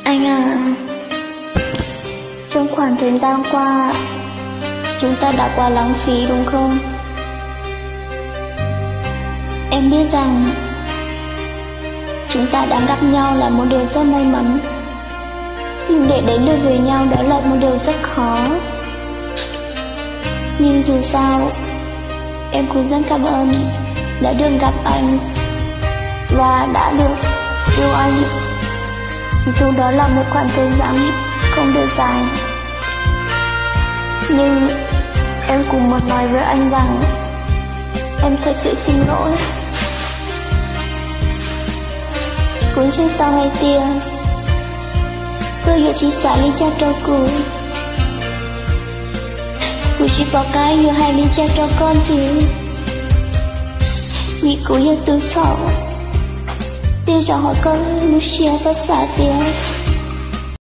Anh à, trong khoảng thời gian qua chúng ta đã quá lãng phí đúng không? Em biết rằng chúng ta đang gặp nhau là một điều rất may mắn, nhưng để đến được với nhau đó là một điều rất khó. Nhưng dù sao em cũng rất cảm ơn đã được gặp anh và đã được yêu anh, dù đó là một khoảng thời gian không được dài. Nhưng em cũng muốn nói với anh rằng em thật sự xin lỗi. Cũng trên tao ngày tia tôi hiểu chỉ xả ly cha cho cô, cô chỉ có cái hiểu hai ly cha cho con chứ. Vì cô hiểu tôi chọn tiêu cho họ con lúc chia tất xả tia.